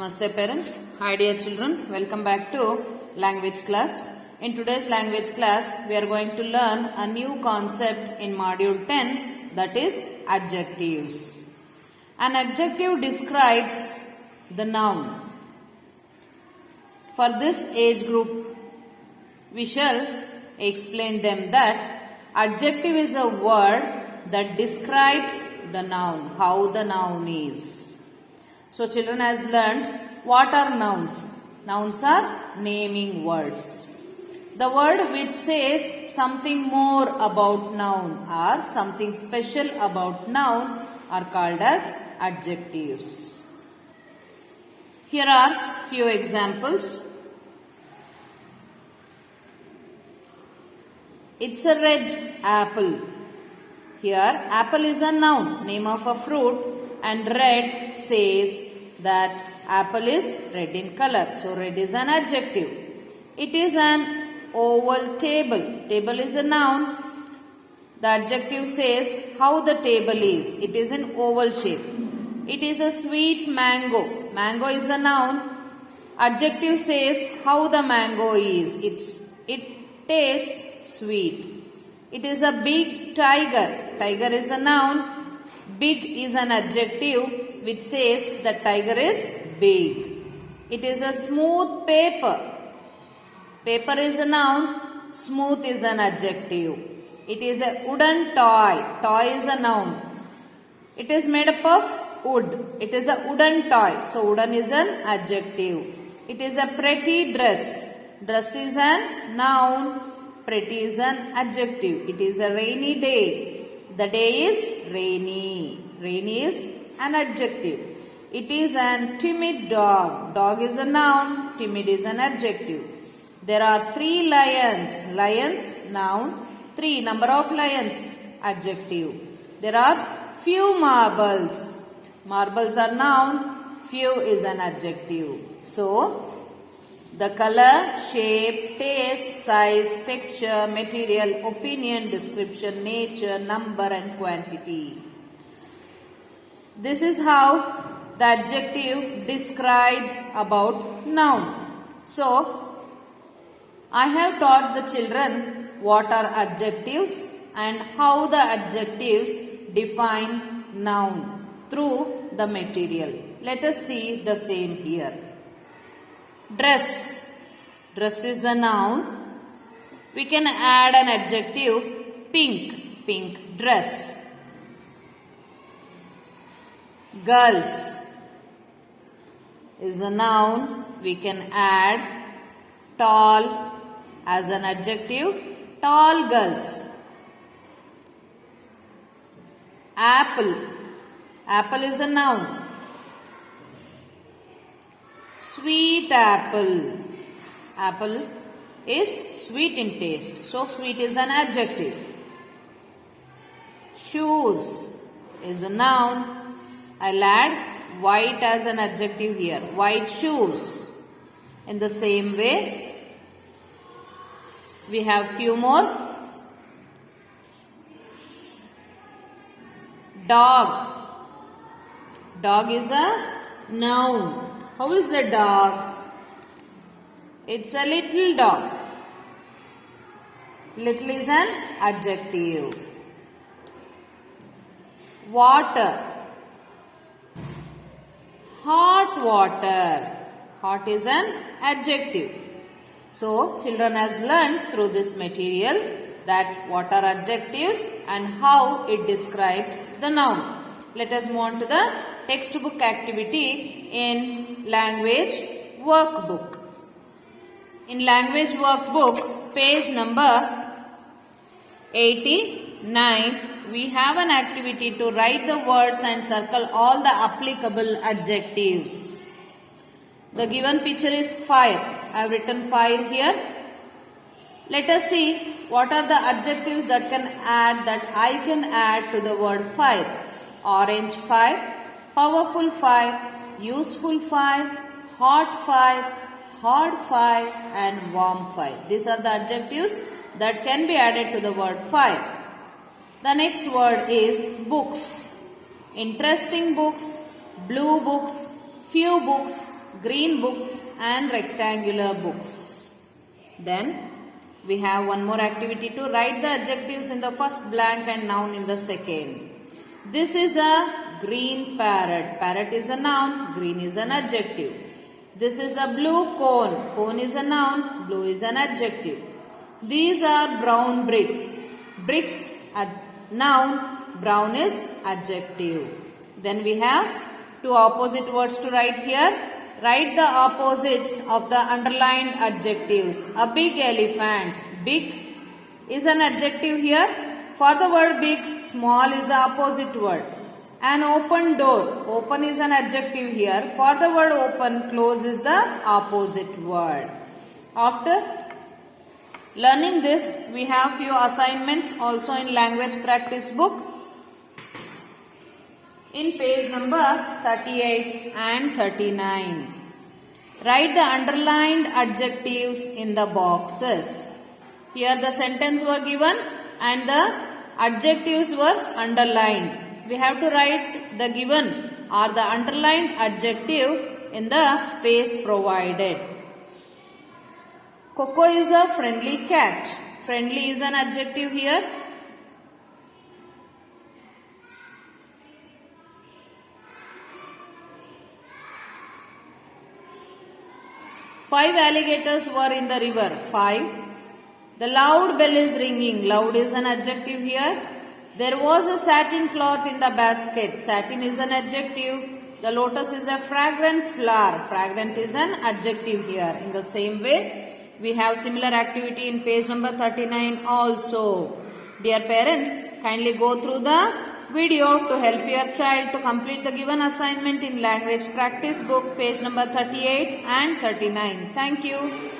Namaste parents. Hi dear children. Welcome back to language class. In today's language class, we are going to learn a new concept in module 10, that is adjectives. An adjective describes the noun. For this age group, we shall explain them that adjective is a word that describes the noun, how the noun is. So children has learned what are nouns. Nouns are naming words. The word which says something more about noun or something special about noun are called as adjectives. Here are few examples. It's a red apple. Here apple is a noun, name of a fruit, and red says that apple is red in color. So red is an adjective. It is an oval table. Table is a noun. The adjective says how the table is. It is in oval shape. It is a sweet mango. Mango is a noun. Adjective says how the mango is. It tastes sweet. It is a big tiger. Tiger is a noun. Big is an adjective which says that tiger is big. It is a smooth paper. Paper is a noun. Smooth is an adjective. It is a wooden toy. Toy is a noun. It is made up of wood. It is a wooden toy. So wooden is an adjective. It is a pretty dress. Dress is a noun. Pretty is an adjective. It is a rainy day. The day is rainy. Rainy is an adjective. It is an timid dog. Dog is a noun. Timid is an adjective. There are 3 lions. Lions, noun. 3, number of lions, adjective. There are few marbles. Marbles are noun. Few is an adjective. So, the color, shape, taste, size, texture, material, opinion, description, nature, number and quantity. This is how the adjective describes about noun. So, I have taught the children what are adjectives and how the adjectives define noun through the material. Let us see the same here. Dress. Dress is a noun. We can add an adjective pink. Pink dress. Girls is a noun. We can add tall as an adjective. Tall girls. Apple. Apple is a noun. Sweet apple. Apple is sweet in taste. So sweet is an adjective. Shoes is a noun. I'll add white as an adjective here. White shoes. In the same way, we have few more. Dog. Dog is a noun. How is the dog? It's a little dog. Little is an adjective. Water. Hot water. Hot is an adjective. So, children has learned through this material that what are adjectives and how it describes the noun. Let us move on to the textbook activity in language workbook. In language workbook, page number 89, we have an activity to write the words and circle all the applicable adjectives. The given picture is fire. I have written fire here. Let us see what are the adjectives that I can add to the word fire. Orange fire, powerful fire, useful fire, hot fire, hard fire and warm fire. These are the adjectives that can be added to the word fire. The next word is books. Interesting books, blue books, few books, green books and rectangular books. Then we have one more activity to write the adjectives in the first blank and noun in the second. This is a green parrot. Parrot is a noun, green is an adjective. This is a blue cone. Cone is a noun, blue is an adjective. These are brown bricks. Bricks, a noun, brown is adjective. Then we have two opposite words to write here. Write the opposites of the underlined adjectives. A big elephant. Big is an adjective here. For the word big, small is the opposite word. An open door. Open is an adjective here. For the word open, close is the opposite word. After learning this, we have few assignments also in language practice book. In page number 38 and 39. Write the underlined adjectives in the boxes. Here the sentence were given and the adjectives were underlined. We have to write the given or the underlined adjective in the space provided. Coco is a friendly cat. Friendly is an adjective here. Five alligators were in the river. 5. The loud bell is ringing. Loud is an adjective here. There was a satin cloth in the basket. Satin is an adjective. The lotus is a fragrant flower. Fragrant is an adjective here. In the same way, we have similar activity in page number 39 also. Dear parents, kindly go through the video to help your child to complete the given assignment in language practice book, page number 38 and 39. Thank you.